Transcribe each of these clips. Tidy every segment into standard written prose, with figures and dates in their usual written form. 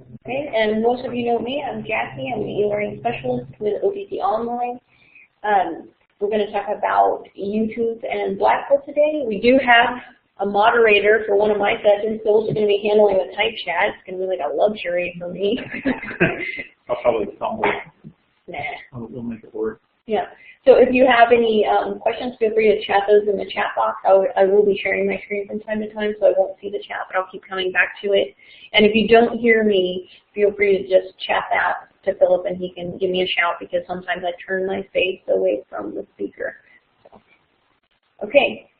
Okay, and most of you know me. I'm Jackie. I'm the e-learning specialist with OTT Online. We're going to talk about YouTube and Blackboard today. We do have a moderator for one of my sessions. Phil's going to be handling the type chat. It's going to be like a luxury for me. I'll probably stumble. Nah. We'll make it work. Yeah. So if you have any questions, feel free to chat those in the chat box. I will be sharing my screen from time to time, so I won't see the chat, but I'll keep coming back to it. And if you don't hear me, feel free to just chat that to Philip, and he can give me a shout, because sometimes I turn my face away from the speaker. So. Okay.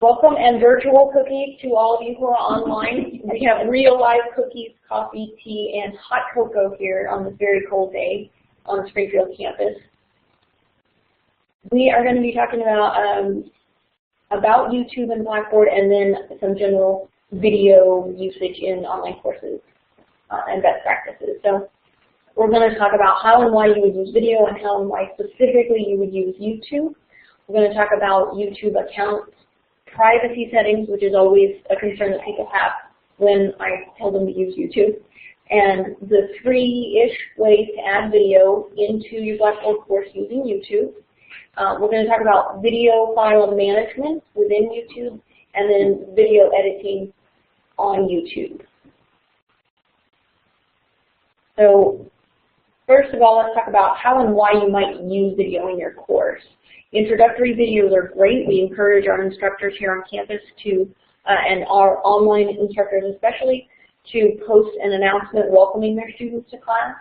Welcome and virtual cookies to all of you who are online. We have real live cookies, coffee, tea, and hot cocoa here on this very cold day on the Springfield campus. We are going to be talking about YouTube and Blackboard, and then some general video usage in online courses and best practices. So we're going to talk about how and why you would use video, and how and why specifically you would use YouTube. We're going to talk about YouTube accounts, privacy settings, which is always a concern that people have when I tell them to use YouTube, and the free-ish ways to add video into your Blackboard course using YouTube. We're going to talk about video file management within YouTube, and then video editing on YouTube. So first of all, let's talk about how and why you might use video in your course. Introductory videos are great. We encourage our instructors here on campus to, and our online instructors especially, to post an announcement welcoming their students to class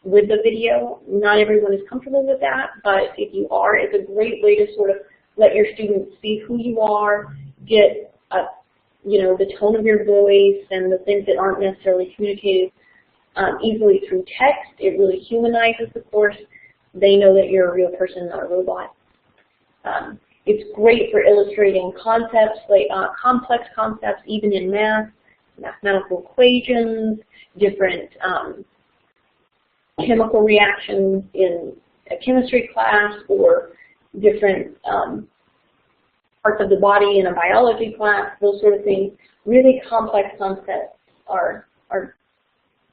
with the video. Not everyone is comfortable with that, but if you are, it's a great way to sort of let your students see who you are, get the tone of your voice and the things that aren't necessarily communicated easily through text. It really humanizes the course. They know that you're a real person, not a robot. It's great for illustrating concepts, like complex concepts, even in math, mathematical equations, different chemical reactions in a chemistry class, or different parts of the body in a biology class, those sort of things. Really complex concepts are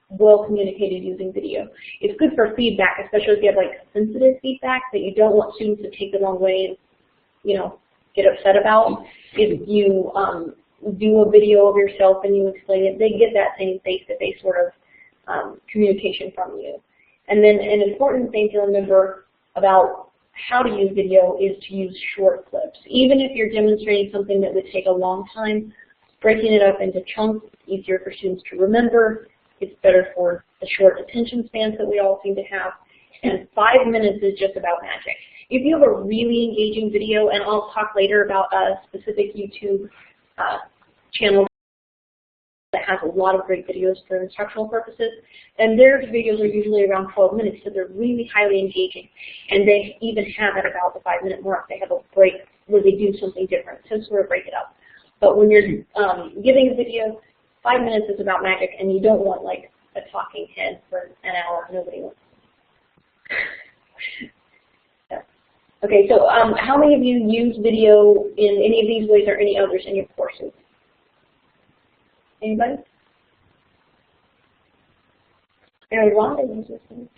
well communicated using video. It's good for feedback, especially if you have like sensitive feedback that you don't want students to take the wrong way and get upset about. If you do a video of yourself and you explain it, they get that same face-to-face sort of communication from you. And then an important thing to remember about how to use video is to use short clips. Even if you're demonstrating something that would take a long time, breaking it up into chunks is easier for students to remember. It's better for the short attention spans that we all seem to have. And 5 minutes is just about magic. If you have a really engaging video, and I'll talk later about a specific YouTube channel that has a lot of great videos for instructional purposes, and their videos are usually around 12 minutes, so they're really highly engaging. And they even have at about the 5-minute mark, they have a break where they do something different to sort of break it up. But when you're giving a video, 5 minutes is about magic, and you don't want like a talking head for an hour. Nobody wants. Yeah. Okay, so how many of you use video in any of these ways or any others in your courses? Anybody? And Rhonda uses them.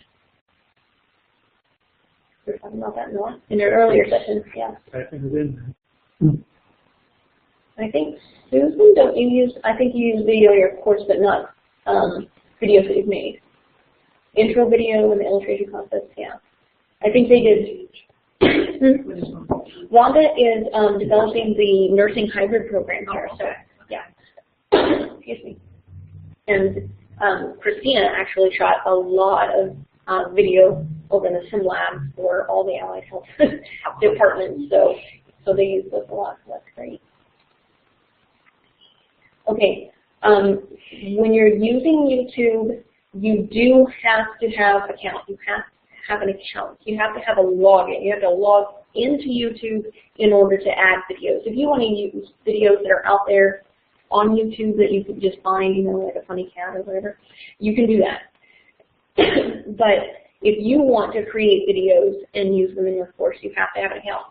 We were talking about that in our earlier sessions, yeah. I think, Susan, don't you use, I think you use video in your course, but not videos that you've made. Intro video and the illustration concepts, yeah. I think they did. Rhonda is developing the nursing hybrid program here, so yeah. Excuse me. And Christina actually shot a lot of video over in the sim lab for all the allied health departments, so they use this a lot, so that's great. Okay, when you're using YouTube, you do have to have an account. You have to have an account. You have to have a login. You have to log into YouTube in order to add videos. If you want to use videos that are out there on YouTube that you could just find, like a funny cat or whatever, you can do that. But if you want to create videos and use them in your course, you have to have an account.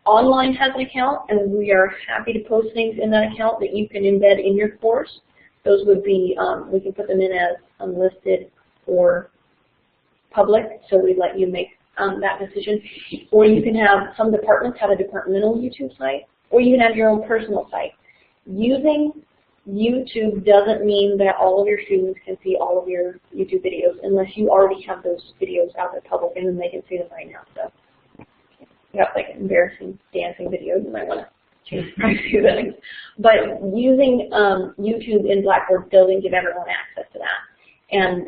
Online has an account, and we are happy to post things in that account that you can embed in your course. Those would be, we can put them in as unlisted or public, so we let you make that decision. Or you can have, some departments have a departmental YouTube site, or you can have your own personal site. Using YouTube doesn't mean that all of your students can see all of your YouTube videos unless you already have those videos out there public and then they can see them right now. So if you have like embarrassing dancing videos, you might want to change privacy settings. But using YouTube in Blackboard doesn't give everyone access to that. And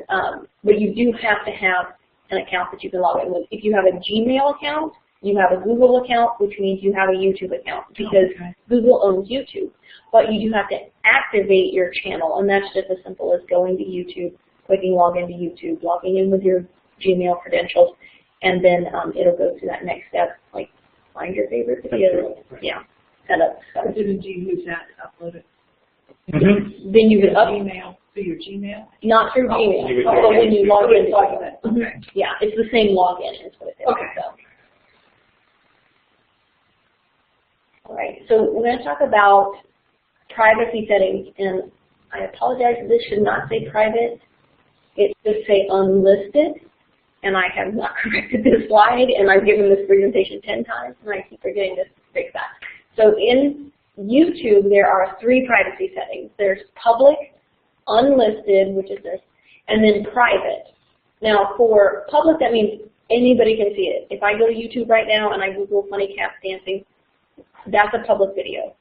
but you do have to have an account that you can log in with. If you have a Gmail account, you have a Google account, which means you have a YouTube account because Google owns YouTube. But you do have to activate your channel, and that's just as simple as going to YouTube, clicking log into YouTube, logging in with your Gmail credentials, and then it'll go to that next step, like find your favorite video. Yeah, set up. Do you use that to upload it? Mm-hmm. Then you can Email through your Gmail? Not through Gmail, but when you log in. Yeah, it's the same login is what it is. Okay. So. All right, so we're going to talk about privacy settings, and I apologize, this should not say private. It should say unlisted, and I have not corrected this slide, and I've given this presentation 10 times, and I keep forgetting to fix that. So in YouTube, there are 3 privacy settings. There's public, unlisted, which is this, and then private. Now, for public, that means anybody can see it. If I go to YouTube right now and I Google funny cats dancing, that's a public video.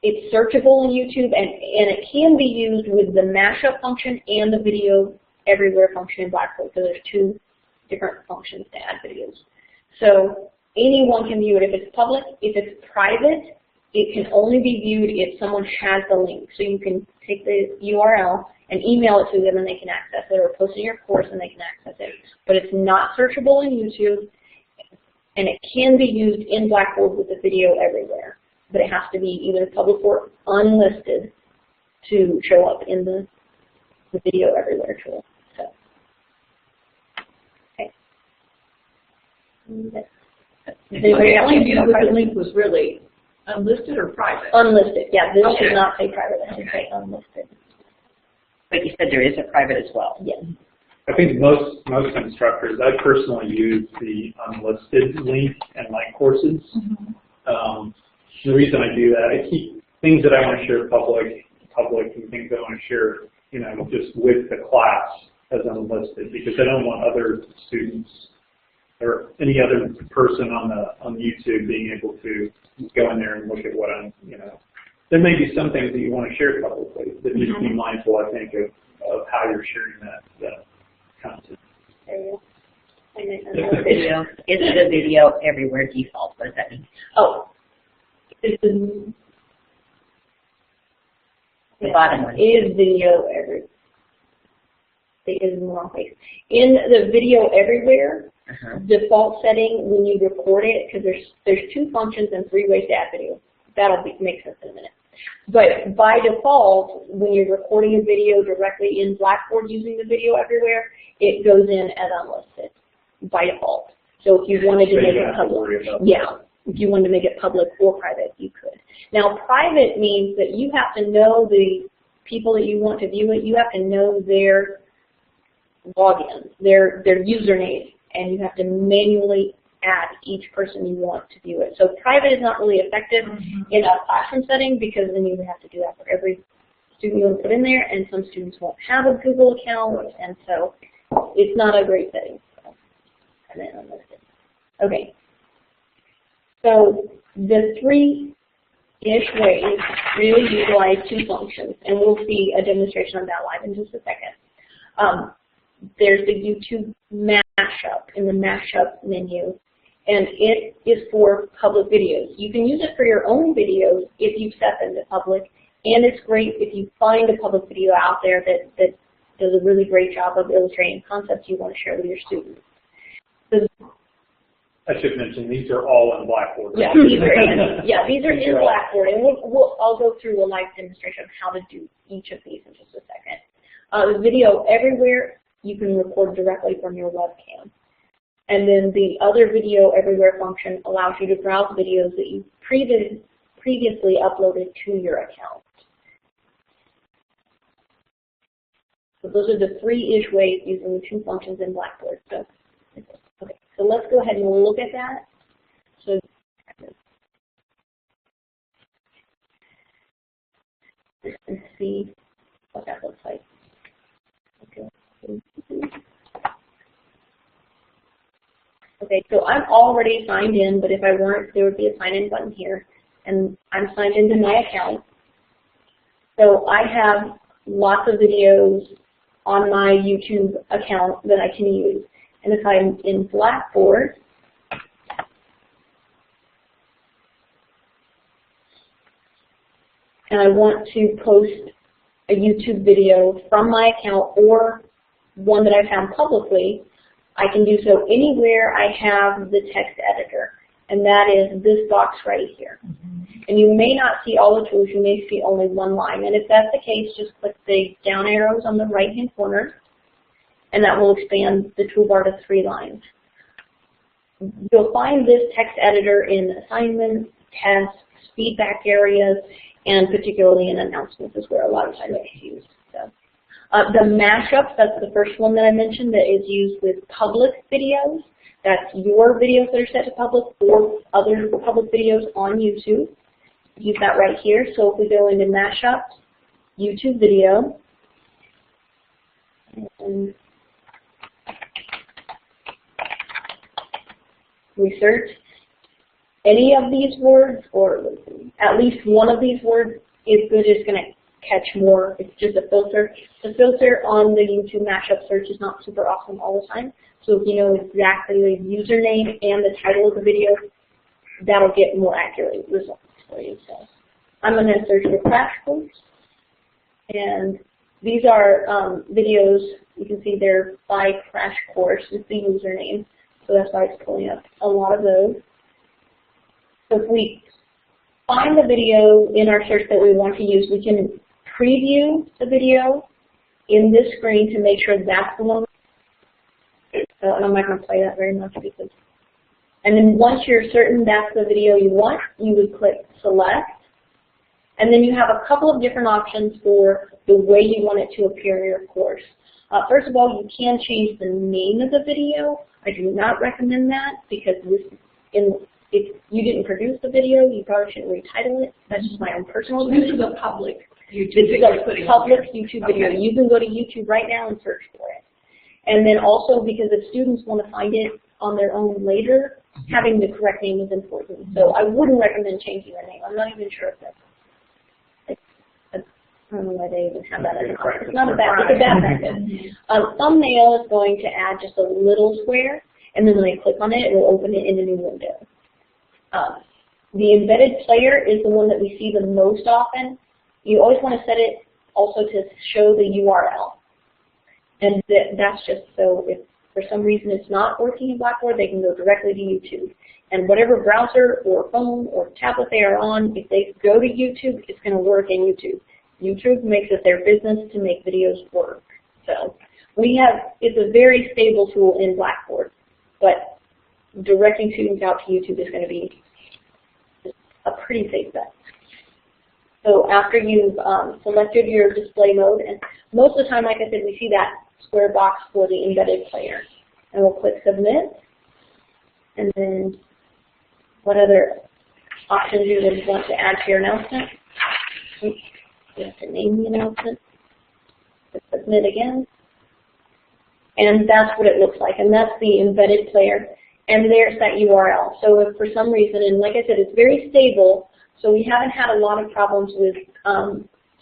It's searchable on YouTube, and it can be used with the mashup function and the video everywhere function in Blackboard. So there's 2 different functions to add videos. So anyone can view it if it's public. If it's private, it can only be viewed if someone has the link. So you can take the URL and email it to them and they can access it, or post in your course and they can access it. But it's not searchable in YouTube, and it can be used in Blackboard with the video everywhere. But it has to be either public or unlisted to show up in the video everywhere tool. So, okay. The only view with the link was really unlisted or private? Unlisted, yeah. This should not say private. It should say unlisted. But you said there is a private as well. Yes. I think most instructors, I personally use the unlisted link in my courses. The reason I do that, I keep things that I want to share public, and things that I want to share, just with the class as unlisted, because I don't want other students or any other person on YouTube being able to go in there and look at what I'm, There may be some things that you want to share publicly, but just be mindful, I think, of how you're sharing that content. There you go. Is the video everywhere default? What does that mean? Oh. The bottom one. Is video everywhere. It is in the wrong place. In the video everywhere, default setting when you record it, because there's 2 functions and 3 ways to add video. That'll make sense in a minute. But by default, when you're recording a video directly in Blackboard using the video everywhere, it goes in as unlisted by default. So if you wanted to make it public, if you wanted to make it public or private, you could. Now, private means that you have to know the people that you want to view it. You have to know their login, their username, and you have to manually add each person you want to view it. So private is not really effective in a classroom setting, because then you would have to do that for every student you want to put in there, and some students won't have a Google account, and so it's not a great setting. So, and then unlisted. Okay. So the 3-ish ways really utilize 2 functions, and we'll see a demonstration of that live in just a second. There's the YouTube mashup in the mashup menu, and it is for public videos. You can use it for your own videos if you set them to public, and it's great if you find a public video out there that does a really great job of illustrating concepts you want to share with your students. I should mention these are all in Blackboard. Yeah, these are in Blackboard, and I'll go through a live demonstration of how to do each of these in just a second. The video everywhere, you can record directly from your webcam. And then the other video everywhere function allows you to browse videos that you previously uploaded to your account. So those are the 3-ish ways using the 2 functions in Blackboard. So, okay, so let's go ahead and look at that. So, and see what that looks like. Okay. Okay, so I'm already signed in, but if I weren't, there would be a sign-in button here, and I'm signed into my account. So I have lots of videos on my YouTube account that I can use. And if I'm in Blackboard, and I want to post a YouTube video from my account or one that I found publicly, I can do so anywhere I have the text editor, and that is this box right here. And you may not see all the tools, you may see only one line, and if that's the case, just click the down arrows on the right-hand corner, and that will expand the toolbar to 3 lines. You'll find this text editor in assignments, tests, feedback areas, and particularly in announcements is where a lot of times it's used. So, the mashups, that's the first one that I mentioned that is used with public videos. That's your videos that are set to public or other public videos on YouTube. Use that right here. So if we go into mashups, YouTube video, and we search any of these words, or at least one of these words is good. It's going to catch more. It's just a filter. The filter on the YouTube mashup search is not super awesome all the time. So if you know exactly the username and the title of the video, that'll get more accurate results for you. So I'm going to search for crash course, and these are videos. You can see they're by crash course is the username. So that's why it's pulling up a lot of those. So if we find the video in our search that we want to use, we can preview the video in this screen to make sure that's the one. So I'm not going to play that very much because. And then once you're certain that's the video you want, you would click select. And then you have a couple of different options for the way you want it to appear in your course. First of all, you can change the name of the video. I do not recommend that because if you didn't produce the video, you probably shouldn't retitle it. That's just my own personal opinion. This is a public YouTube This is video. a public YouTube video. Okay. You can go to YouTube right now and search for it. And then also, because if students want to find it on their own later, having the correct name is important. So I wouldn't recommend changing the name. I'm not even sure if that's, I don't know why they even have that as an option. It's not a bad, it's a bad method. Thumbnail is going to add just a little square, and then when I click on it, it will open it in a new window. The embedded player is the one that we see the most often. You always want to set it also to show the URL. And that's just so if for some reason it's not working in Blackboard, they can go directly to YouTube. And whatever browser or phone or tablet they are on, if they go to YouTube, it's going to work in YouTube. YouTube makes it their business to make videos work. So it's a very stable tool in Blackboard, but directing students out to YouTube is going to be a pretty safe bet. So after you've selected your display mode, and most of the time, like I said, we see that square box for the embedded player. And we'll click Submit, and then what other options you would want to add to your announcement. You have to name the announcement. Click Submit again. And that's what it looks like, and that's the embedded player. And there's that URL. So if for some reason, and like I said, it's very stable, so we haven't had a lot of problems with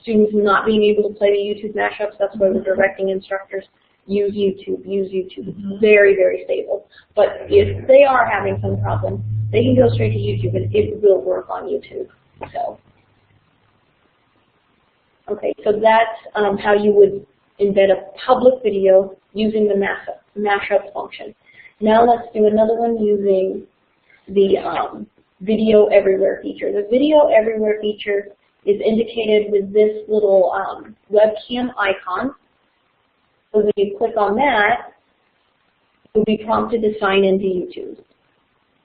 students not being able to play the YouTube mashups. That's why we're directing instructors, use YouTube, use YouTube. It's very, very stable. But if they are having some problem, they can go straight to YouTube and it will work on YouTube. So, okay, so that's how you would embed a public video using the mashup function. Now let's do another one using the Video Everywhere feature. The Video Everywhere feature is indicated with this little webcam icon. So when you click on that, you'll be prompted to sign into YouTube.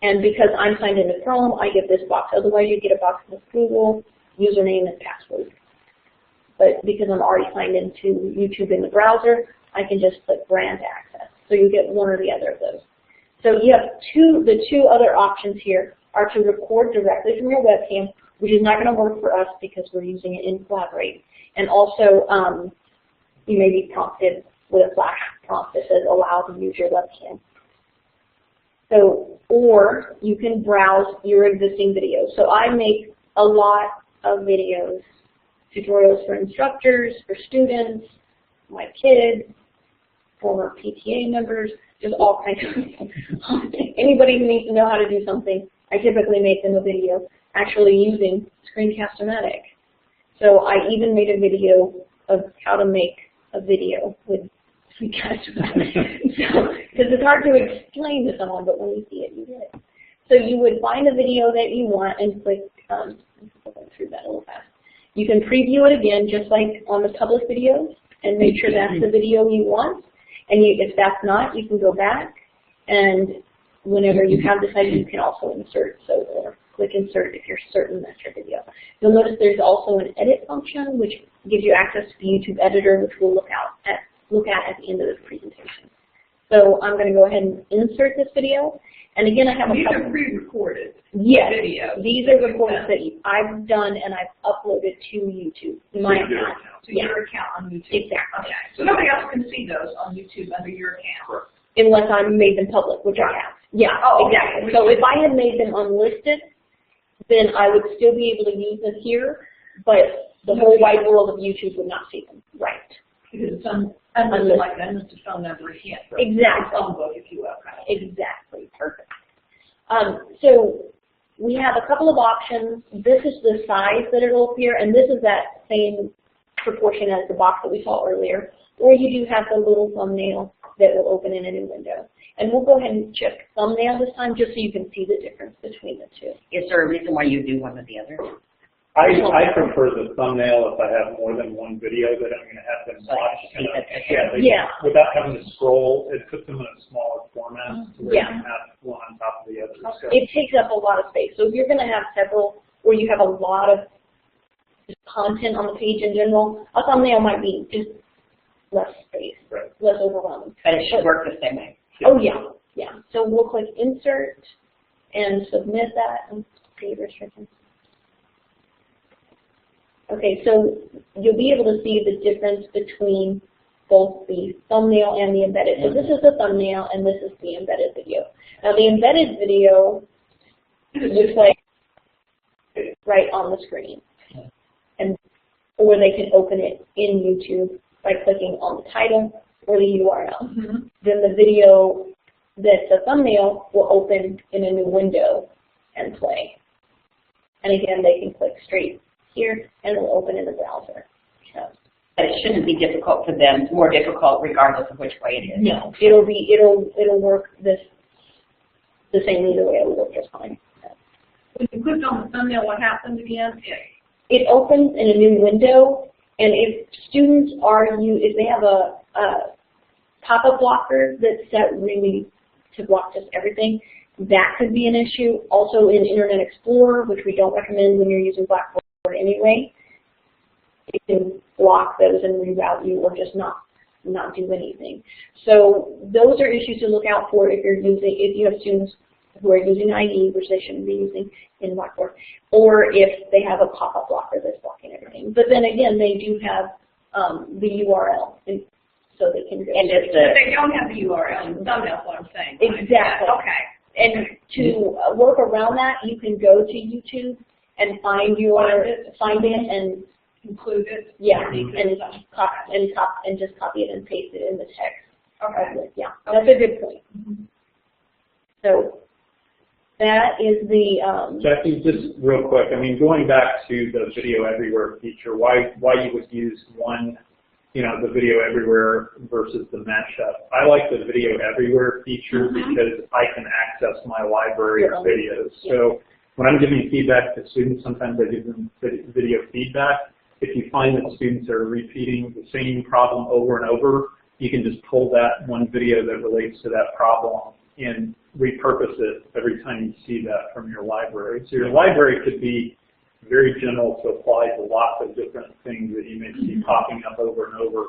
And because I'm signed into Chrome, I get this box. Otherwise, you get a box with Google, username, and password. but because I'm already signed into YouTube in the browser, I can just click grant access. So you get one or the other of those. So you have the two other options here are to record directly from your webcam, which is not going to work for us because we're using it in Collaborate. And also, you may be prompted with a flash prompt that says allow to use your webcam. So, or you can browse your existing videos. So I make a lot of videos, tutorials for instructors, for students, my kids, former PTA members, just all kinds of things. Anybody who needs to know how to do something, I typically make them a video actually using Screencast-O-Matic. So I even made a video of how to make a video with Screencast-O-Matic. Because it's hard to explain to someone, but when you see it, you get it. So you would find a video that you want and click, going through that a little fast. You can preview it again, just like on the public videos, and make sure that's the video you want. And if that's not, you can go back, and whenever you have decided, you can also insert, or click insert if you're certain that's your video. You'll notice there's also an edit function, which gives you access to the YouTube editor, which we'll look at the end of this presentation. So I'm going to go ahead and insert this video. And again, I have These are pre-recorded videos. These are recordings that I've done and I've uploaded to YouTube. My account. To your account on YouTube. Exactly. Okay. So nobody else can see those on YouTube under your account. Unless I made them public, which I have. Yeah, exactly. So if I had made them unlisted, then I would still be able to use them here, but the whole wide world of YouTube would not see them. Right. Because it's unlisted, like an unlisted phone number, you can't. Exactly. Phone book, if you will. Exactly. Perfect. So we have a couple of options. This is the size that it'll appear, and this is that same proportion as the box that we saw earlier. Or you do have the little thumbnail that will open in a new window. And we'll go ahead and check thumbnail this time just so you can see the difference between the two. Is there a reason why you do one or the other? I prefer the thumbnail if I have more than one video that I'm going to have them watch. Without having to scroll, it puts them in a smaller format so where you can have one on top of the other. So. It takes up a lot of space. So if you're going to have several where you have a lot of just content on the page in general, a thumbnail might be just less space, less overwhelming. But it should work the same way. Oh yeah. So we'll click insert and submit that and save restrictions. Okay, so you'll be able to see the difference between both the thumbnail and the embedded. So this is the thumbnail and this is the embedded video. Now the embedded video looks like right on the screen, or they can open it in YouTube by clicking on the title or the URL. Then the video that's a thumbnail will open in a new window and play. And again, they can click straight here and it will open in the browser. So. But it shouldn't be difficult for them. It's more difficult regardless of which way it is. No, it'll work the same either way. It will work just fine. When you clicked on the thumbnail, what happens again? It opens in a new window, and if students if they have a pop-up blocker that's set really to block just everything, that could be an issue. Also in Internet Explorer, which we don't recommend when you're using Blackboard anyway, it can block those and reroute you or just not do anything. So those are issues to look out for if you have students who are using IE, which they shouldn't be using in Blackboard, or if they have a pop-up blocker that's blocking everything. But then again, they do have the URL, so they can. And if they don't have the URL, thumbnail's what I'm saying. Exactly. Okay. And to work around that, you can go to YouTube and find it and include it. Yeah, and just copy it and paste it in the text. Okay. Yeah, that's a good point. So that is the. Jackie, just real quick. I mean, going back to the video everywhere feature, why you would use one, the video everywhere versus the mashup. I like the video everywhere feature because I can access my library of videos. So when I'm giving feedback to students, sometimes I give them video feedback. If you find that students are repeating the same problem over and over, you can just pull that one video that relates to that problem and repurpose it every time you see that from your library. So your library could be, very general to apply to lots of different things that you may see popping up over and over.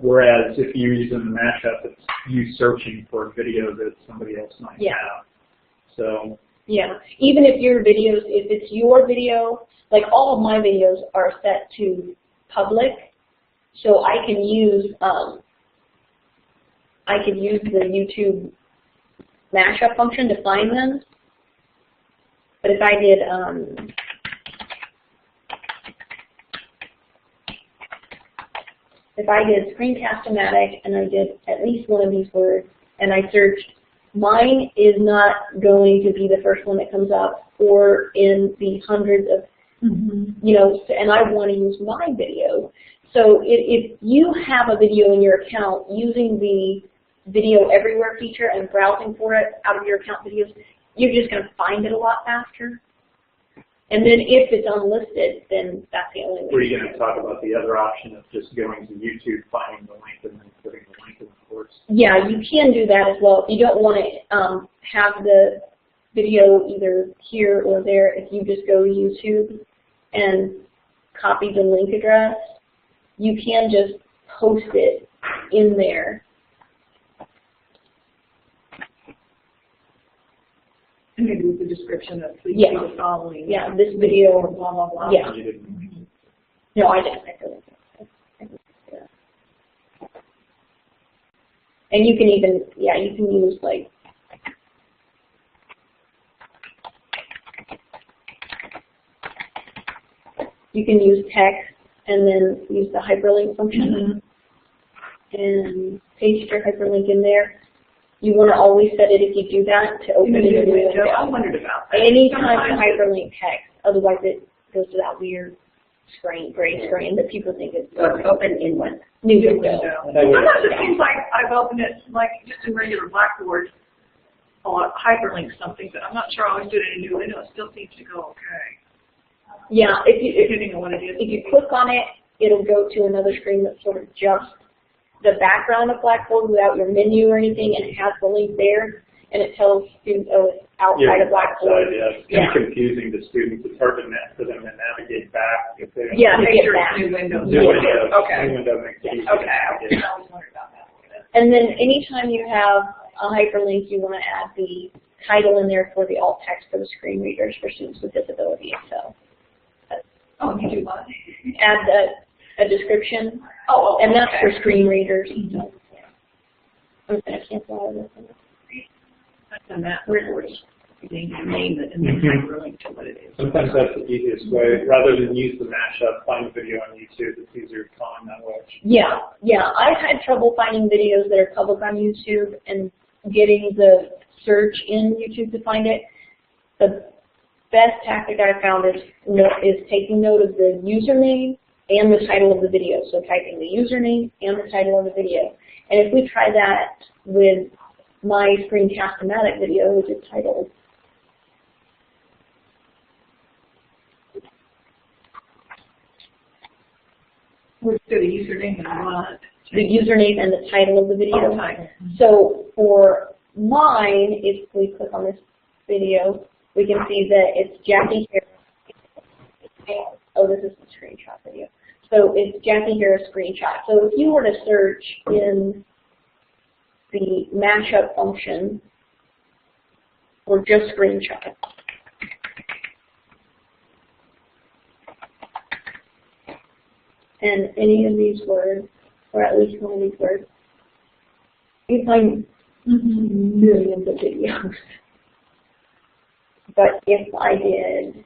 Whereas if you're using the mashup, it's you searching for a video that somebody else might have. So yeah, even if your videos, if it's your video, like all of my videos are set to public, so I can use the YouTube mashup function to find them. But if I did Screencast-O-Matic and I did at least one of these words and I searched, mine is not going to be the first one that comes up or in the hundreds of, you know, and I want to use my video. So if you have a video in your account using the Video Everywhere feature and browsing for it out of your account videos, you're just going to find it a lot faster. And then if it's unlisted, then that's the only way. Were you going to talk about the other option of just going to YouTube, finding the link, and then putting the link in the course? Yeah, you can do that as well. If you don't want to have the video either here or there, if you just go to YouTube and copy the link address, you can just post it in there. And maybe with the description of please Yeah. see the following. Yeah, this video, blah, blah, blah. yeah. You didn't. No, I didn't. I didn't. And you can even, yeah, you can use like, you can use text and then use the hyperlink function and paste your hyperlink in there. You want to always set it, if you do that, to open it in a new window. I wondered about that. Anytime you hyperlink text, otherwise it goes to that weird screen, gray screen that people think is Open in one. new window. Sometimes it seems like I've opened it like just in regular Blackboard or hyperlink something, but I'm not sure I always do it in a new window. It still seems to go okay. Yeah, Depending on what it is. if you click on it, it'll go to another screen that's sort of just the background of Blackboard without your menu or anything, and it has the link there, and it tells students, oh, it's outside of Blackboard. Yeah, it's kind of confusing to students. It's hard for them to navigate back if they don't Yeah, to Make get sure back. it's new window. New window. Okay. New window makes it easy. Okay. I always wondered about that. And then anytime you have a hyperlink, you want to add the title in there for the alt text for the screen readers for students with disabilities. So Oh, you do what? add a description, Oh, and that's okay. for screen readers. So, I'm going to cancel all of this. I've done that. Name it and then hyperlink to what it is. Sometimes that's the easiest way. Rather than use the mashup, find a video on YouTube. It's easier to find that way. Yeah, I've had trouble finding videos that are public on YouTube and getting the search in YouTube to find it. The best tactic I've found is taking note of the username and the title of the video. So typing the username and the title of the video. And if we try that with my Screencast-O-Matic video, which is titled What's the username and what? the username and the title of the video. Oh, title. So for mine, if we click on this video, we can see that it's Jackie Harris. Oh, this is the screenshot video. So it's Jackie Harris screenshot. So if you were to search in the mashup function or just screenshot, and any of these words, or at least one of these words, you find millions of videos. But if I did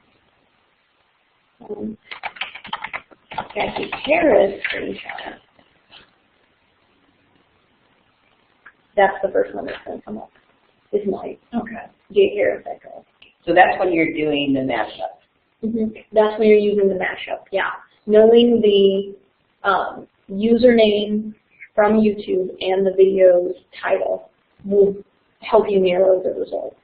Jackie Harris screenshot, that's the first one that's going to come up. Is mine. Okay. Jackie Harris echo. So that's when you're doing the mashup. That's when you're using the mashup, yeah. Knowing the username from YouTube and the video's title will help you narrow the results.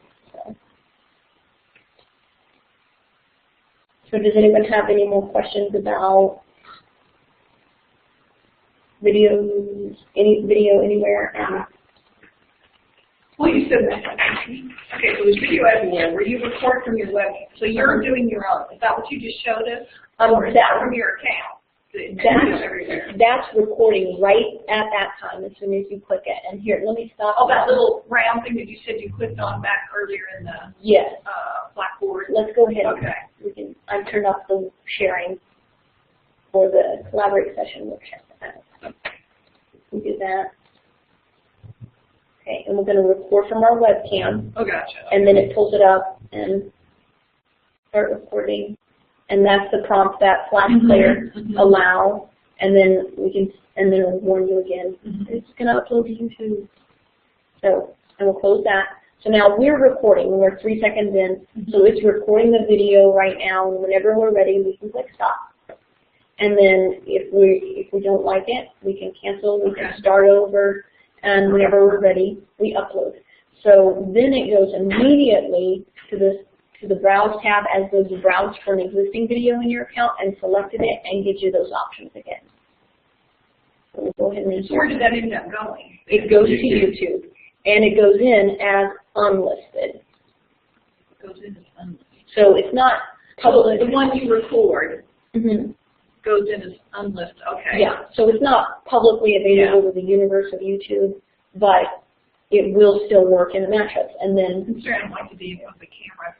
So does anyone have any more questions about videos, any video anywhere? Well, you said that. Okay, so there's video everywhere where you record from your web. So you're doing your own. Is that what you just showed us? Or is that from your account? That's recording right at that time as soon as you click it. And here, let me stop. Oh, that little round thing that you said you clicked on back earlier in the yes. Blackboard. Let's go ahead. Okay. I've turned off the sharing for the collaborate session workshop. We do that. Okay, and we're going to record from our webcam. Oh, gotcha. And then it pulls it up and start recording. And that's the prompt, that flash player, allow, and then it'll warn you again. It's going to upload to YouTube. So, and we'll close that. So now we're recording. We're 3 seconds in. So it's recording the video right now. And whenever we're ready, we can click stop. And then if we don't like it, we can cancel. We can start over. And whenever we're ready, we upload. So then it goes immediately to the Browse tab as though you browsed for an existing video in your account and selected it and gives you those options again. So we'll go ahead and So where did that end up going? it goes to YouTube, and it goes in as unlisted. It goes in as unlisted. So it's not public. The one you record Mm-hmm. goes in as unlisted. Okay. Yeah, so it's not publicly available to the universe of YouTube, but it will still work in the matchups. And then I'm sure I don't like to be with the camera.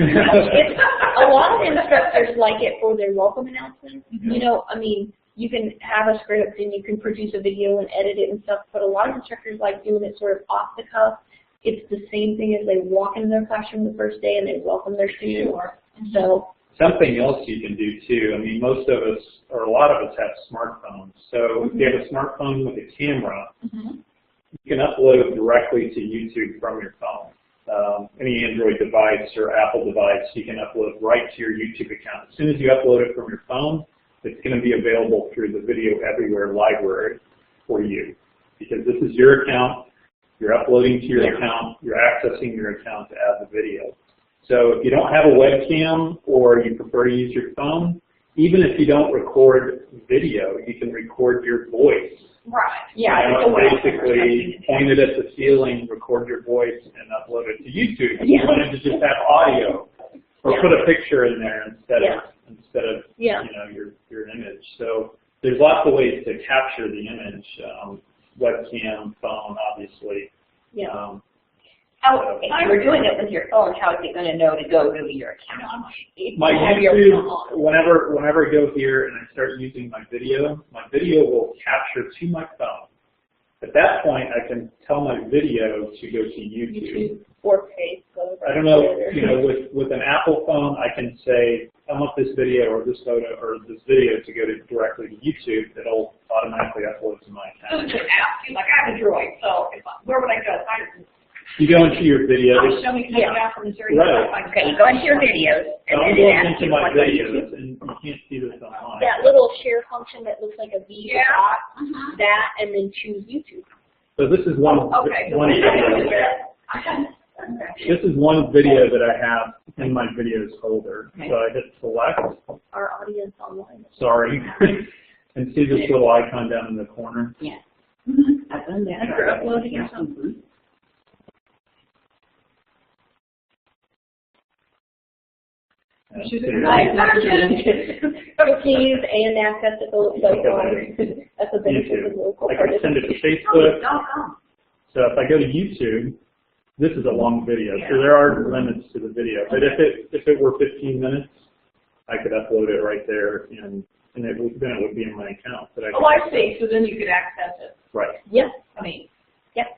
a lot of instructors like it for their welcome announcements. You know, I mean, you can have a script and you can produce a video and edit it and stuff, but a lot of instructors like doing it sort of off the cuff. It's the same thing as they walk into their classroom the first day and they welcome their students. So something else you can do too, I mean, most of us, or a lot of us have smartphones. So if you have a smartphone with a camera, you can upload directly to YouTube from your phone. Any Android device or Apple device, you can upload right to your YouTube account. As soon as you upload it from your phone, it's going to be available through the Video Everywhere library for you. Because this is your account, you're uploading to your account, you're accessing your account to add the video. So if you don't have a webcam or you prefer to use your phone, even if you don't record video, you can record your voice. Right. yeah, You know, basically point it at the ceiling, record your voice, and upload it to YouTube. If you wanted to just have audio, or put a picture in there instead of you know, your image. So there's lots of ways to capture the image. Webcam, phone, obviously. If you're doing it with your phone, how is it going to know to go to your account? My YouTube, whenever I go here and I start using my video will capture to my phone. At that point, I can tell my video to go to YouTube. Or Facebook. I don't know, you know, with an Apple phone, I can say, I want this video or this photo or this video to go directly to YouTube. It'll automatically upload to my account. So to ask you, like I have a Droid, so where would I go? You go into your videos. Show me coming out from Missouri. Right. Okay, you go into your videos, and I'm then it going asks into you my what to videos, do. and you can't see this online. That little share function that looks like a V dot, Uh-huh. that, and then choose YouTube. So this is one video. This is one video that I have in my videos folder. So I hit select. Our audience online. Sorry. And see this little icon down in the corner? Yeah. I've done that. After uploading or something. Cookies and access to the website. That's a benefit of local I can send it to Facebook. So if I go to YouTube, this is a long video, so there are limits to the video. But if it were 15 minutes, I could upload it right there, and then it would be in my account. But I see. So then you could access it. Right. Yes. I mean, Yes.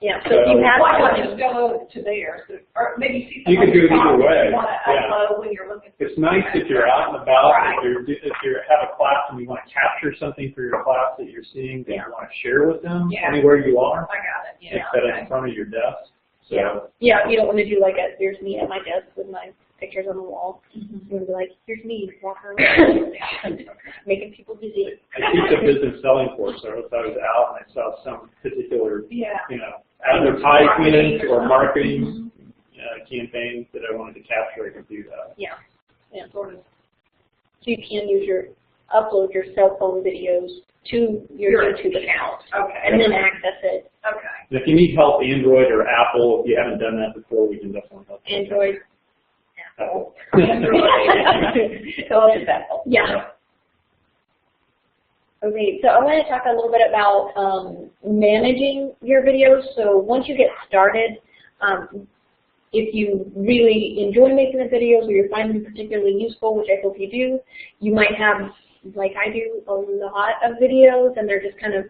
Yeah. So if you have why not just go to there? Or maybe see You can do it either way. You want to upload when you're looking. It's nice if you're out and about, if you have a class and you want to capture something for your class that you're seeing that you want to share with them anywhere you are. I got it. Yeah. Instead of in front of your desk. So, yeah, you don't want to do like here's me at my desk with my pictures on the wall. You want to be like, here's me walking around, making people busy. I teach a business selling course, so if I was out and I saw some particular, you know, advertisement or marketing campaigns that I wanted to capture, I could do that. Yeah, sort of. So you can use upload your cell phone videos to your YouTube account, and then access it. Okay. And if you need help, Android or Apple, if you haven't done that before, we can definitely help. Android. Apple. So it's Apple. Yeah. Okay, so I want to talk a little bit about managing your videos. So once you get started, if you really enjoy making the videos or you find them particularly useful, which I hope you do, you might have, like I do, a lot of videos, and they're just kind of,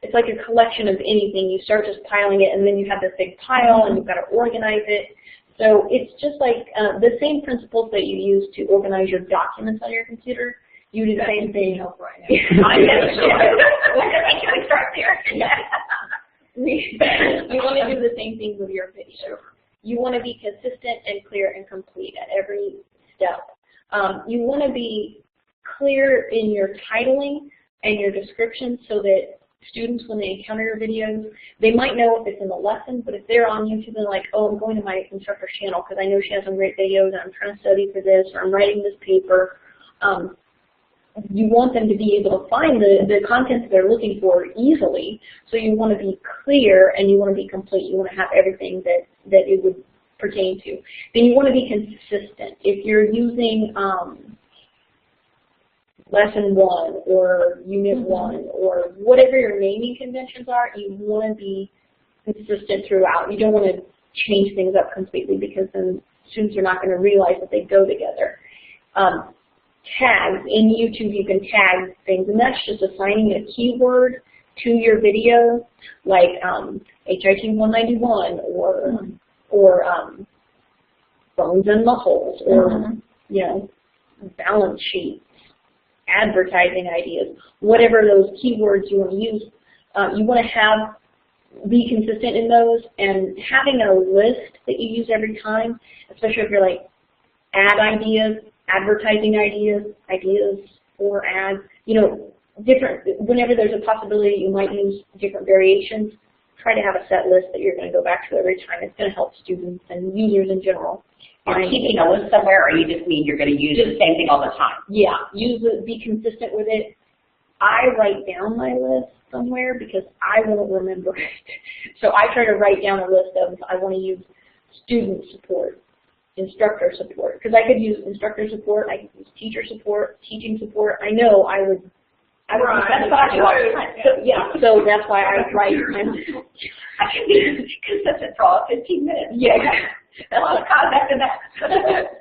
it's like a collection of anything. You start just piling it, and then you have this big pile, and you've got to organize it. So it's just like the same principles that you use to organize your documents on your computer. You do the same thing. I know. Start there. You want to do the same thing with your video. You want to be consistent and clear and complete at every step. You want to be clear in your titling and your description so that students, when they encounter your videos, they might know if it's in the lesson, but if they're on YouTube and like, oh, I'm going to my instructor's channel because I know she has some great videos and I'm trying to study for this, or I'm writing this paper, you want them to be able to find the content that they're looking for easily. So you want to be clear and you want to be complete. You want to have everything that it would pertain to. Then you want to be consistent. If you're using lesson 1 or unit 1 or whatever your naming conventions are, you want to be consistent throughout. You don't want to change things up completely because then students are not going to realize that they go together. Tags. In YouTube, you can tag things, and that's just assigning a keyword to your video, like HIT 191 or bones and muscles, or you know, balance sheets, advertising ideas, whatever those keywords you want to use. You want to be consistent in those, and having a list that you use every time, especially if you're like ad ideas, advertising ideas, ideas for ads, you know, whenever there's a possibility you might use different variations, try to have a set list that you're going to go back to every time. It's going to help students and users in general. You're keeping a list somewhere, or you just mean you're going to use the same thing all the time? Yeah, be consistent with it. I write down my list somewhere because I won't remember it. So I try to write down a list of, I want to use student support, instructor support, because I could use instructor support, I could use teacher support, teaching support. I know I would. That's what I do all the time. So, yeah, so that's why I write. I can be consistent for all 15 minutes. Yeah. That's what contact and that.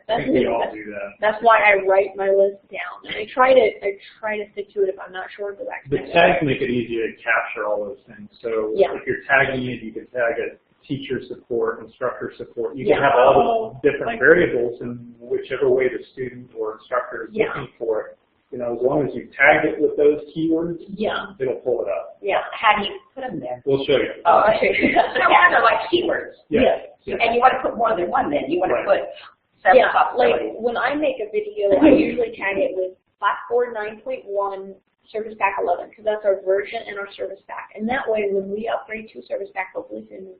I think we all do that. That's why I write my list down. And I try to stick to it if I'm not sure. Go back to The tags make it easier to capture all those things. So if you're tagging it, you can tag it teacher support, instructor support. You can have all the different variables in whichever way the student or instructor is looking for it. You know, as long as you tag it with those keywords, it'll pull it up. Yeah. How do you put them there? We'll show you. Oh, okay. So they're like keywords. Yes. And you want to put more than one then. You want to put several possibilities. Like when I make a video, I usually tag it with Blackboard 9.1 Service Pack 11, because that's our version and our Service Pack. And that way, when we upgrade to Service Pack, hopefully soon,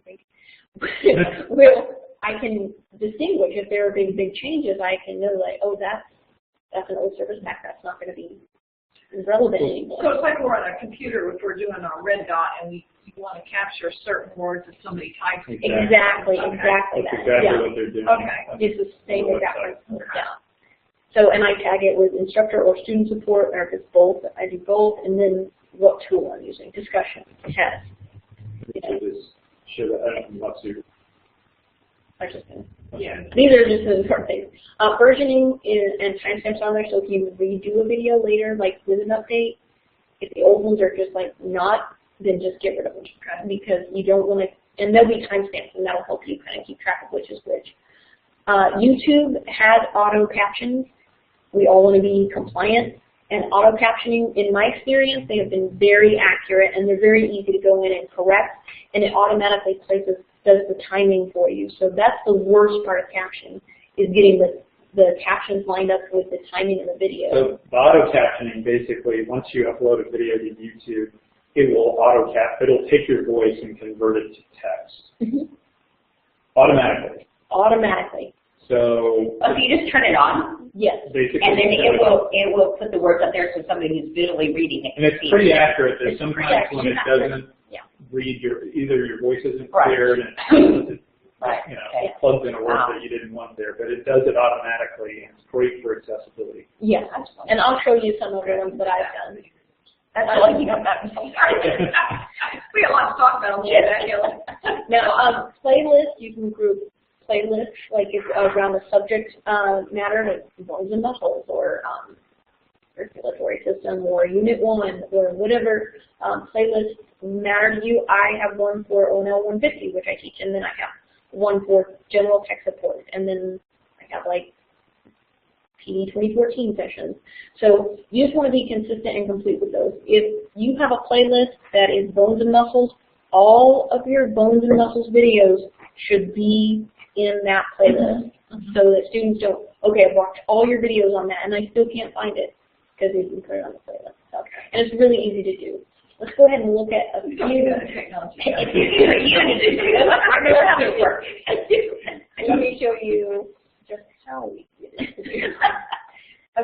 I can distinguish if there are big changes. I can know, like, oh, that's an old Service Pack. That's not going to be relevant anymore. So it's like we're on a computer if we're doing a red dot and we want to capture certain words that somebody types. Exactly That's exactly what they're doing. Okay. It's the same exact principle. Yeah. So, and I tag it with instructor or student support, or if it's both, I do both, and then what tool I'm using, discussion, test. These are just the important things. Versioning and timestamps on there, so if you redo a video later, like with an update, if the old ones are just like not, then just get rid of them, because you don't want to, and there'll be timestamps, and that'll help you kind of keep track of which is which. YouTube has auto captions. We all want to be compliant, and auto captioning, in my experience, they have been very accurate, and they're very easy to go in and correct, and it automatically does the timing for you. So that's the worst part of captioning, is getting the captions lined up with the timing of the video. So the auto captioning, basically, once you upload a video to YouTube, it will it'll take your voice and convert it to text. Automatically. Automatically. So you just turn it on? Yes. Basically, and then it will put the words up there so somebody who's visually reading it. And it's pretty accurate. There's sometimes when it doesn't read either your voice isn't Right. clear and it Right. you know, Okay. plugs in a word Wow. that you didn't want there, but it does it automatically, and it's great for accessibility. Yeah, and I'll show you some of the ones that I've done. That's all I think about. We got a lot to talk about on that, Kelly. Now, playlists, you can group playlists, like if, around the subject matter, like bones and muscles, or circulatory system, or Unit 1, or whatever playlists matter to you. I have one for ONL 150, which I teach, and then I have one for general tech support, and then I have like PD 2014 sessions. So you just want to be consistent and complete with those. If you have a playlist that is bones and muscles, all of your bones and muscles videos should be in that playlist, so that students don't, okay, I've watched all your videos on that and I still can't find it, because you can put it on the playlist. So, and it's really easy to do. Let's go ahead and look at a few. Technology. I'm going to have it work. Let me show you just how we get it to do.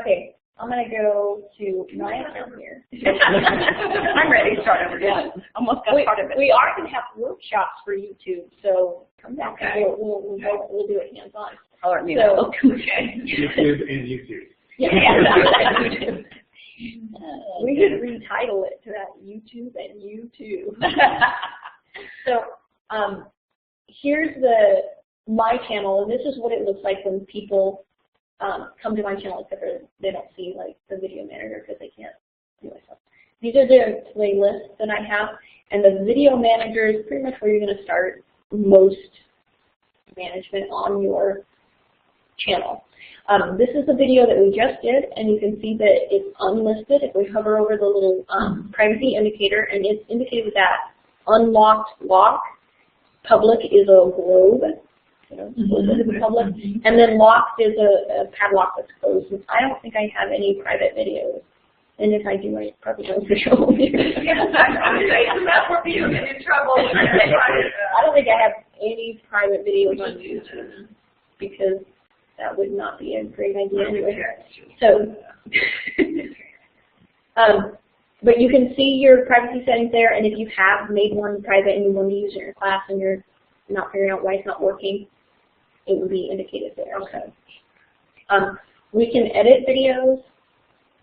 Okay, I'm going to go to my account here. I'm ready to start over again. Almost got part of it. We are going to have workshops for YouTube, so come back and we'll do it hands-on. Alert me. So, Okay. YouTube and YouTube. Yeah. We could retitle it to that, YouTube and YouTube. So here's my channel, and this is what it looks like when people come to my channel, except for they don't see like the video manager because they can't do myself. These are the playlists that I have, and the video manager is pretty much where you're going to start most management on your channel. This is the video that we just did, and you can see that it's unlisted. If we hover over the little privacy indicator, and it's indicated with that unlocked lock. Public is a globe, you know, to the public, and then locked is a padlock that's closed. And I don't think I have any private videos, and if I do, I probably don't show them here. That's where people get in trouble. I don't think I have any private videos on YouTube, because that would not be a great idea anyway. So, but you can see your privacy settings there, and if you have made one private and you want to use it in your class and you're not figuring out why it's not working, it would be indicated there. Okay. We can edit videos.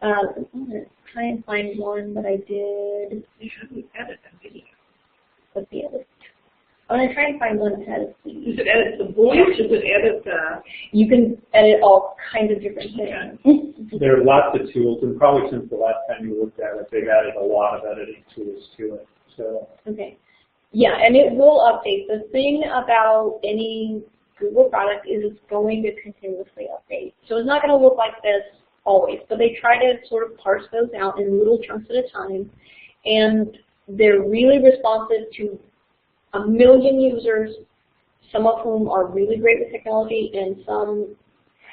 I'm going to try and find one that I did. Edit a video. Let's see. I'm going to try and find one that has the... Does it edit the voice? Does it edit the... You can edit all kinds of different things. There are lots of tools, and probably since the last time you looked at it, they've added a lot of editing tools to it. So. Okay. Yeah, and it will update. The thing about any Google product is it's going to continuously update. So it's not going to look like this always, but they try to sort of parse those out in little chunks at a time, and they're really responsive to 1 million users, some of whom are really great with technology, and some,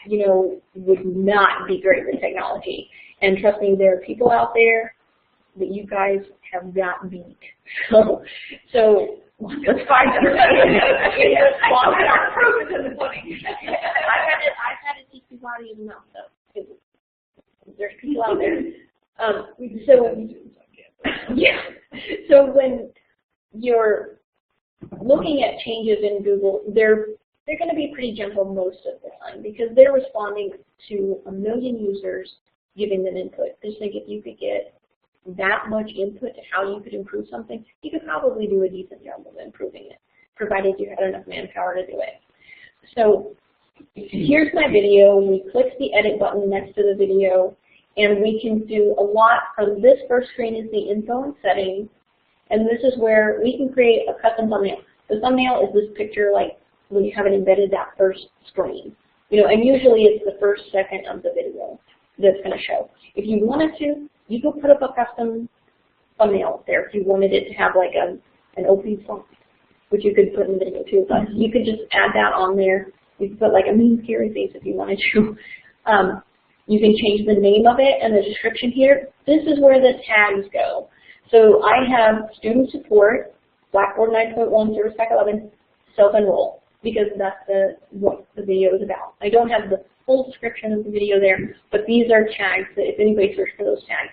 you know, would not be great with technology. And trust me, there are people out there that you guys have got beat. So let's find them. I've had to teach people how to use a mouse, though. There's people out there. So when you're looking at changes in Google, they're going to be pretty gentle most of the time, because they're responding to 1 million users giving them input. Just think, if you could get that much input to how you could improve something, you could probably do a decent job of improving it, provided you had enough manpower to do it. So here's my video. We click the edit button next to the video, and we can do a lot. From this first screen is the info and settings. And this is where we can create a custom thumbnail. The thumbnail is this picture, like when you have it embedded, that first screen. You know, and usually it's the first second of the video that's going to show. If you wanted to, you could put up a custom thumbnail there if you wanted it to have like an opening song, which you could put in the video too. But you could just add that on there. You could put like a mean scary face if you wanted to. You can change the name of it and the description here. This is where the tags go. So I have student support, Blackboard 9.1, Service Pack 11, self-enroll, because that's what the video is about. I don't have the full description of the video there, but these are tags that if anybody searched for those tags,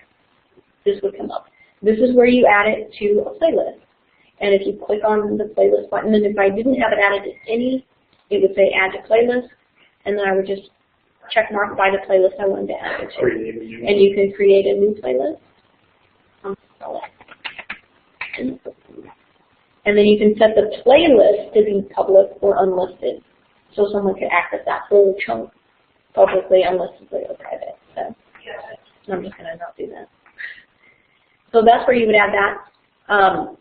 this would come up. This is where you add it to a playlist. And if you click on the playlist button, and if I didn't have it added to any, it would say add to playlist, and then I would just check mark by the playlist I wanted to add it to. And you can create a new playlist. And then you can set the playlist to be public or unlisted, so someone could access that whole chunk publicly, unlistedly, or private. So I'm just going to not do that. So that's where you would add that.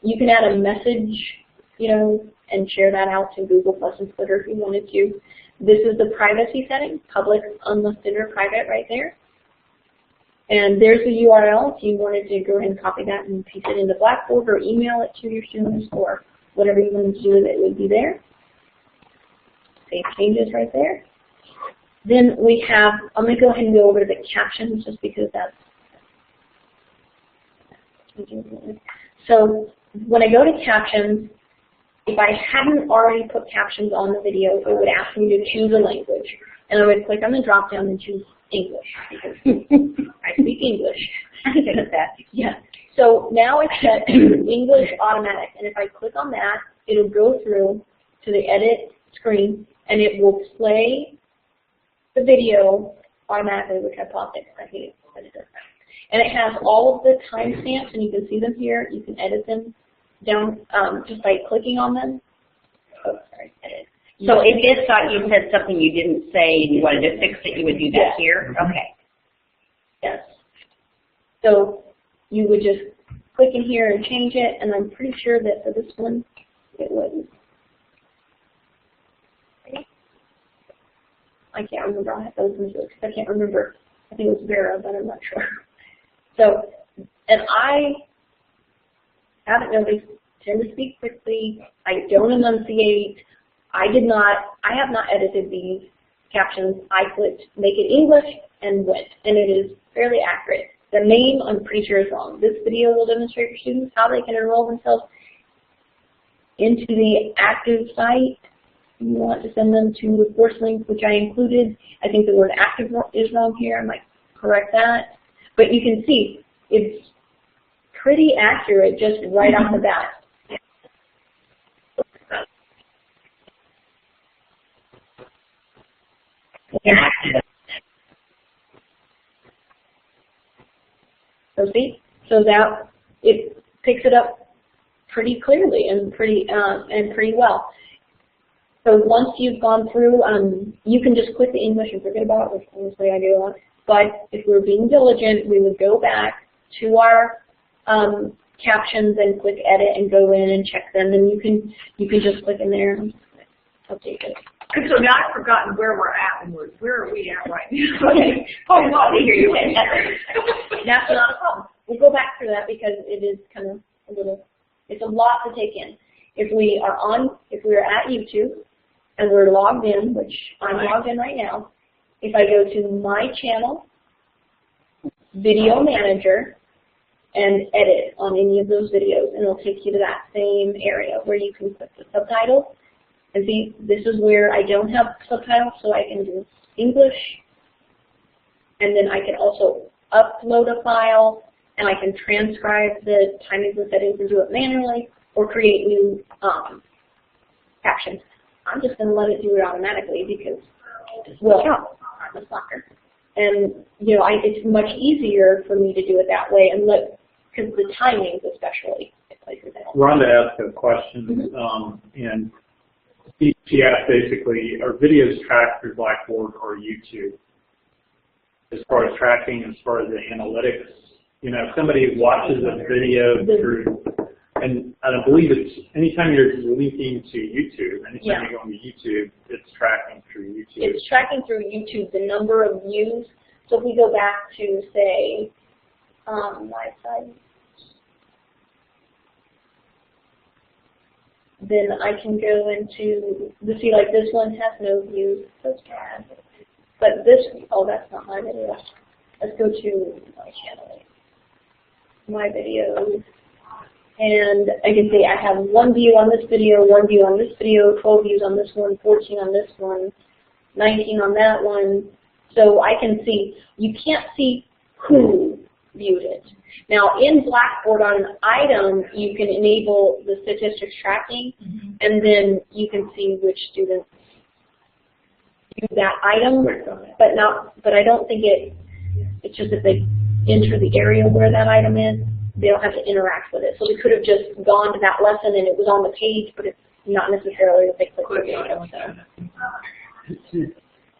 You can add a message, and share that out to Google Plus and Twitter if you wanted to. This is the privacy setting, public, unlisted, or private right there. And there's the URL if you wanted to go ahead and copy that and paste it into Blackboard or email it to your students or whatever you wanted to do with it would be there. Save changes right there. Then we have, I'm going to go ahead and go over to the captions just because that's. So when I go to captions, if I hadn't already put captions on the video, it would ask me to choose a language. And I would click on the drop down and choose English because I speak English. I get that. Yeah. So now it's set to English automatic, and if I click on that, it'll go through to the edit screen, and it will play the video automatically, which I paused it because I hate it. But it does that. And it has all of the timestamps, and you can see them here. You can edit them down just by clicking on them. Oh, sorry, edit. So if it thought you said something you didn't say and you wanted to fix it, you would do that here? Okay. Yes. So you would just click in here and change it, and I'm pretty sure that for this one, it wouldn't. I can't remember. I have those because I can't remember. I think it was Vera, but I'm not sure. So, and I haven't noticed, tend to speak quickly. I don't enunciate. I have not edited these captions. I clicked make it English and went, and it is fairly accurate. The name, I'm pretty sure, is wrong. This video will demonstrate for students how they can enroll themselves into the active site. You want to send them to the course link, which I included. I think the word active is wrong here. I might correct that. But you can see it's pretty accurate just right off the bat. So see, so that it picks it up pretty clearly and pretty well. So once you've gone through, you can just click the English and forget about it, which honestly I do a lot. But if we're being diligent, we would go back to our captions and click edit and go in and check them, and you can just click in there and update it. And so now I've forgotten where we're at and where are we at right now? Okay. Hold on, hear you. That's not a problem. We'll go back through that because it is kind of it's a lot to take in. If we are at YouTube and we're logged in, which I'm logged in right now, if I go to my channel, video manager, and edit on any of those videos, and it'll take you to that same area where you can put the subtitles. And see, this is where I don't have subtitles, so I can do English, and then I can also upload a file, and I can transcribe the timings and settings and do it manually, or create new captions. I'm just going to let it do it automatically because, well, I'm a stalker. And, it's much easier for me to do it that way, and because the timings especially, it places it. Rhonda asked a question, and she asked basically, are videos tracked through Blackboard or YouTube? As far as tracking, as far as the analytics, if somebody watches a video through, and I believe it's anytime you're linking to YouTube, anytime you're going to YouTube, it's tracking through YouTube. It's tracking through YouTube the number of views. So if we go back to, say, my site, then I can go into, see, like this one has no views, so sad. But this, oh, that's not my video. Let's go to my channel, my videos, and I can see I have 1 view on this video, 1 view on this video, 12 views on this one, 14 on this one, 19 on that one. So I can see, you can't see who viewed it. Now, in Blackboard on an item, you can enable the statistics tracking, and then you can see which students use that item, but I don't think it's just if they enter the area where that item is, they don't have to interact with it. So we could have just gone to that lesson and it was on the page, but it's not necessarily that they click the video.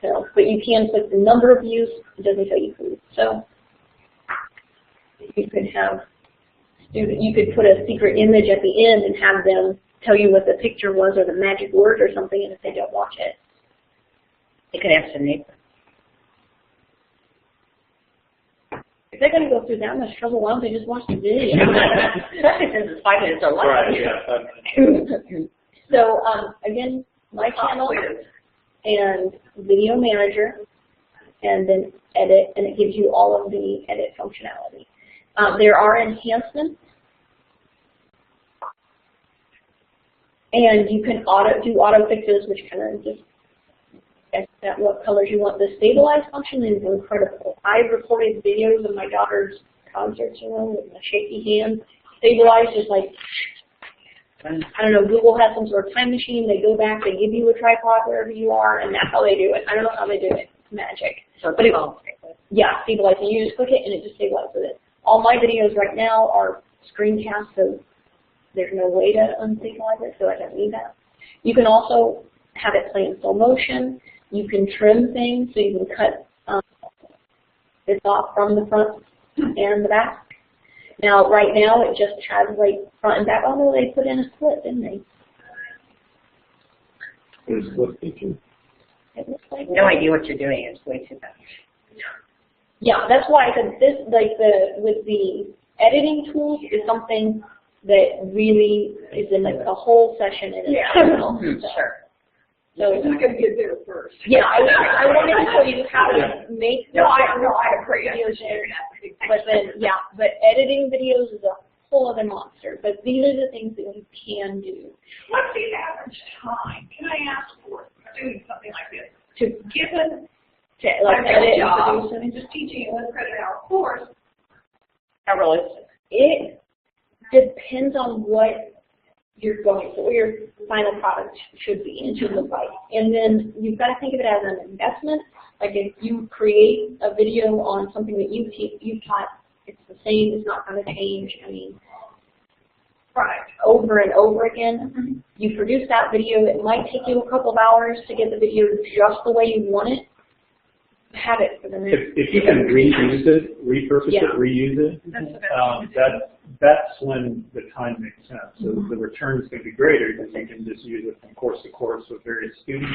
So, but you can click the number of views. It doesn't tell you who. So you could have you could put a secret image at the end and have them tell you what the picture was or the magic word or something, and if they don't watch it, they could ask the neighbor. If they're going to go through that much trouble, why don't they just watch the video? Especially since it's 5 minutes or less. Right, yeah. So again, my channel and video manager, and then edit, and it gives you all of the edit functionality. There are enhancements, and you can do auto fixes, which kind of just at what colors you want. The stabilize function is incredible. I've recorded videos of my daughter's concerts, with my shaky hands. Stabilize is like, I don't know, Google has some sort of time machine. They go back, they give you a tripod wherever you are, and that's how they do it. I don't know how they do it. It's magic. So but yeah, stabilize. And you just click it, and it just stabilizes it. All my videos right now are screencasts, so there's no way to unstabilize it, so I don't need that. You can also have it play in slow motion. You can trim things, so you can cut this off from the front and the back. Now, right now, it just has like front and back. Oh no, they put in a split, didn't they? It looks like no idea what you're doing. It's way too bad. Yeah, that's why I said this, like with the editing tools, is something that really is in like a whole session in itself. So. Sure. So I'm going to get there first. yeah, I wanted to show you how to make. No, I agree. Videos, but then but editing videos is a whole other monster. But these are the things that you can do. What's the average time? Can I ask for doing something like this? Given Like edit job and just teaching a 1 credit hour course. How realistic? It depends on what you're going for, what your final product should be and should look like. And then you've got to think of it as an investment. Like if you create a video on something that you've taught, it's the same, it's not going to change. I mean, over and over again. You produce that video, it might take you a couple of hours to get the video just the way you want it. Have it for the next. If you can reuse it, repurpose it, reuse it, that's when the time makes sense. So the return is going to be greater because you can just use it from course to course with various students.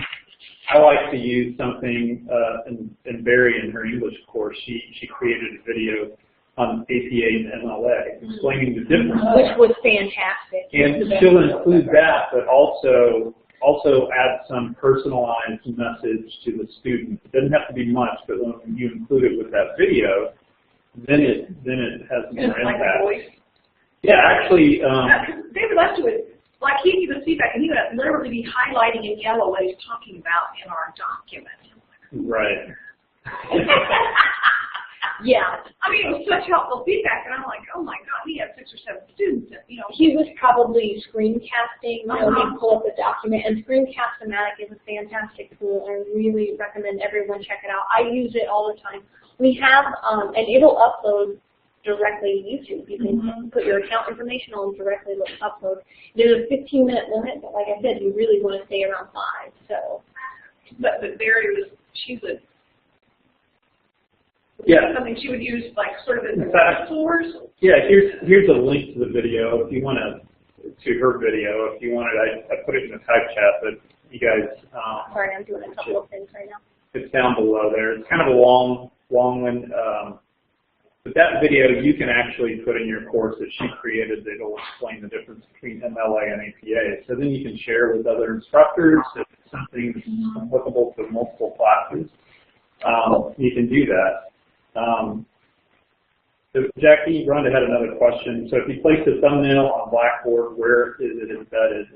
I like to use something, and Barry in her English course, she created a video on APA and MLA explaining the difference. Which was fantastic. And she'll include that, but also add some personalized message to the student. It doesn't have to be much, but when you include it with that video, then it has more impact. Like a voice. Yeah, actually. David Lefkowitz, like he gives us feedback, and he would literally be highlighting in yellow what he's talking about in our document. Right. Yeah. I mean, it was such helpful feedback, and I'm like, oh my God, we have 6 or 7 students, and, He was probably screencasting, he'd pull up the document, and Screencast-O-Matic is a fantastic tool. I really recommend everyone check it out. I use it all the time. We have, and it'll upload directly to YouTube. You can put your account information on directly upload. There's a 15-minute limit, but like I said, you really want to stay around 5, so. But Barry she would. Yeah. Something she would use, like, sort of as In fact, source. Yeah, here's a link to the video if you want to her video. If you want it, I put it in the type chat, but you guys. Sorry, I'm doing a couple of things right now. It's down below there. It's kind of a long one. But that video you can actually put in your course that she created that will explain the difference between MLA and APA. So then you can share with other instructors if it's something that's applicable to multiple classes. You can do that. So Jackie, Rhonda had another question. So if you place a thumbnail on Blackboard, where is it embedded?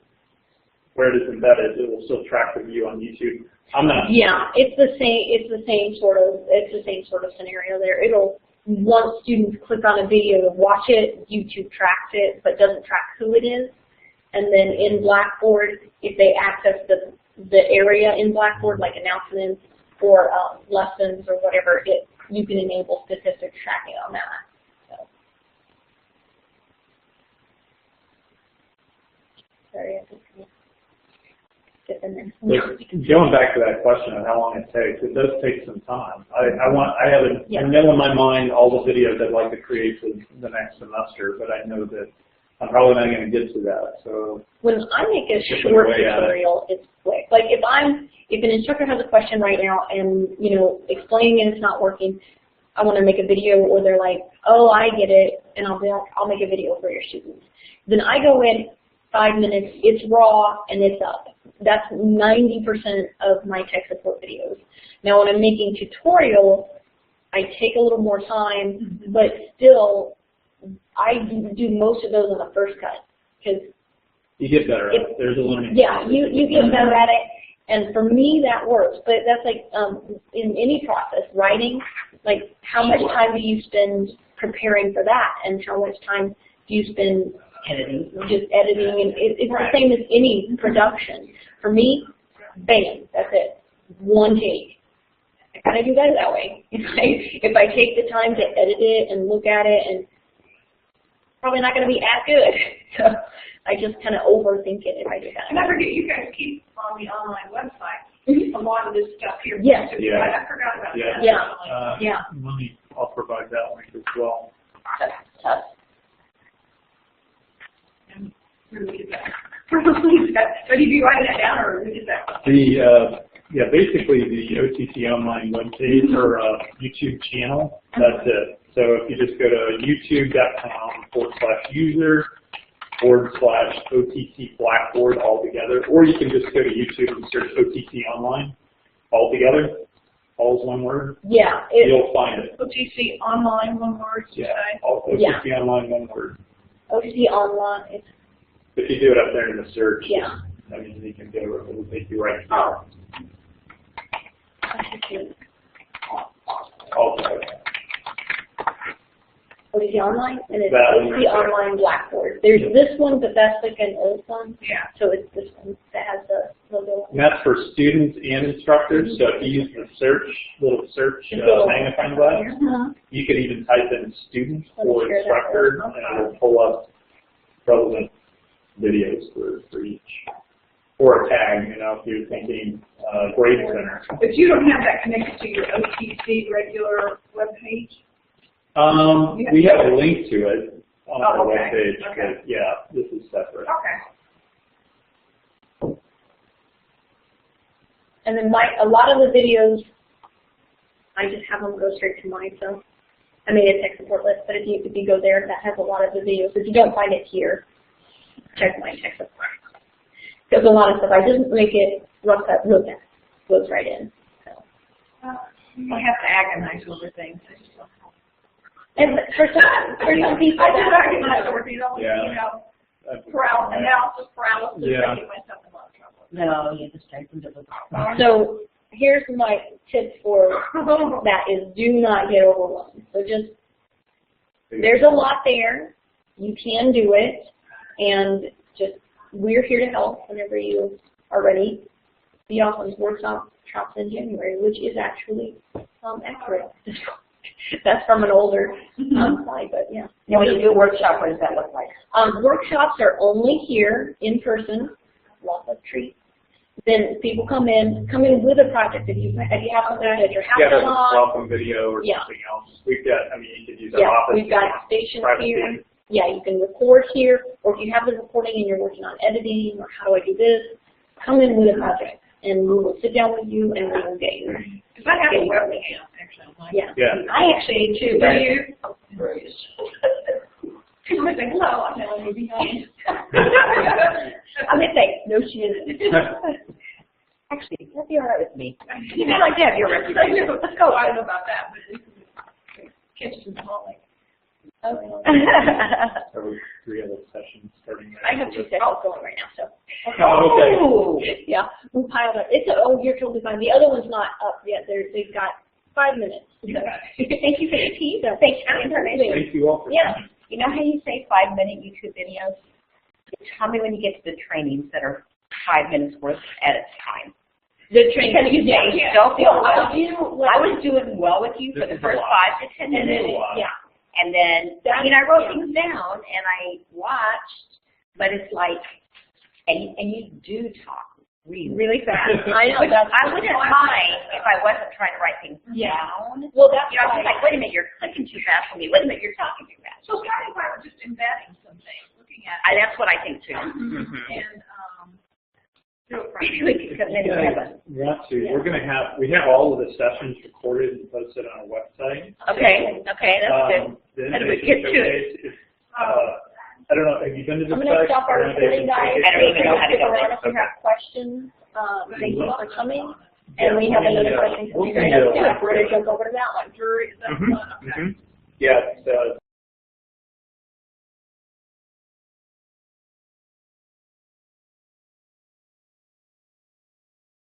Where it is embedded, it will still track the view on YouTube. I'm not. Yeah, it's the same sort of scenario there. It'll once students click on a video to watch it, YouTube tracks it, but doesn't track who it is. And then in Blackboard, if they access the area in Blackboard, like announcements or lessons or whatever, you can enable specific tracking on that. So. Sorry, I think I'm skipping this. Going back to that question of how long it takes, it does take some time. I have a mill in my mind all the videos I'd like to create for the next semester, but I know that I'm probably not going to get to that. So when I make a short tutorial, it's quick. Like if an instructor has a question right now and explaining it, it's not working, I want to make a video, or they're like, oh, I get it, and I'll be like, I'll make a video for your students. Then I go in 5 minutes, it's raw and it's up. That's 90% of my tech support videos. Now when I'm making tutorials, I take a little more time, but still I do most of those on the first cut, because you get better at it. There's a learning. Yeah, you get better at it, and for me that works. But that's like in any process, writing, like how much time do you spend preparing for that, and how much time do you spend editing? Just editing, and it's the same as any production. For me, bam, that's it, one take. I kind of do that way. If I take the time to edit it and look at it, and probably not going to be as good. So I just kind of overthink it if I do that. And I forget, you guys keep on the online website a lot of this stuff here. Yes. Yeah. I forgot about that. Yeah. I'll provide that link as well. Tough. And where did we get that? So did you write that down, or who did that? Basically the OTC online webpage or YouTube channel. That's it. So if you just go to youtube.com/user/OTC Blackboard all together, or you can just go to YouTube and search OTC online all together. All is one word. Yeah. You'll find it. OTC online, one word. OTC online, one word. OTC online. If you do it up there in the search, yeah. I mean, you can do it. It'll take you right there. OTC online, and it's OTC online Blackboard. There's this one, but that's like an old one. Yeah. So it's this one that has the logo. And that's for students and instructors. So if you use the little search magnifying glass, you could even type in students or instructor, and it'll pull up relevant videos for each. Or a tag, if you're thinking grade center. But you don't have that connected to your OTC regular webpage? We have a link to it on our webpage, but yeah, this is separate. Okay. And then a lot of the videos, I just have them go straight to mine. So I made a tech support list, but if you go there, that has a lot of the videos. If you don't find it here, check my tech support. Because a lot of stuff, I just make it rough cut real fast, goes right in. So. I have to agonize over things. I just don't know. And for some people, I just agonize over things. Analysis paralysis. Yeah. You myself in a lot of trouble. No, you just type into the. So here's my tip for that is do not get overwhelmed. So just, there's a lot there. You can do it, and just, we're here to help whenever you are ready. The office workshops in January, which is actually accurate. That's from an older slide, but yeah. Now, when you do a workshop, what does that look like? Workshops are only here in person, lots of treats. Then people come in with a project. If you have something that you're happy a on. welcome video or something else. We've got, you could use our office. We've got stations here. Yeah, you can record here, or if you have the recording and you're working on editing, or how do I do this, come in with a project, and we will sit down with you and we will get you. Because I have a webcam, actually. Yeah. I actually do, too. Do you? People may say, hello, I'm telling you behind. I'm going to say, no, she isn't. Actually, that'd be all right with me. You'd like to have your reputation. Let's go. I don't know about that, but kitchen hauling. Okay. There were 3 other sessions starting. I have 2 sessions going right now, so. Oh, okay. Yeah, we piled up. You're totally fine. The other one's not up yet. They've got 5 minutes. Thank you for the tea. Thanks for the information. Thank you all for Yeah. coming. You know how you say 5-minute YouTube videos? Tell me when you get to the trainings that are 5 minutes worth at a time. The training. Because you don't feel well. I I was doing well with you for the first 5 to 10 and then, minutes. yeah. And then, I mean, I wrote things down and I watched, but it's like, and you do talk really fast. I know. Which I wouldn't mind if I wasn't trying to write things down. Well, that's You know, I'm just like, wait a minute, you're clicking too fast for me. Wait a minute, you're talking too fast. So starting by just embedding something, looking at That's what I think too. it, and do it from Maybe we could come in and have a. Want to? We're going to have, we have all of the sessions recorded and posted on our website. Okay, that's good. The How do we innovation get to it? showcase is, I don't know, have you been to the I'm going to site? stop our recording, guys. I don't even know how to go there. If you have questions, thank you for coming. Yeah, And we have another question we'll coming send right you up a too. We're going to jump over to that one. jury, is that Mhm, one? Okay. mhm. Yeah, it's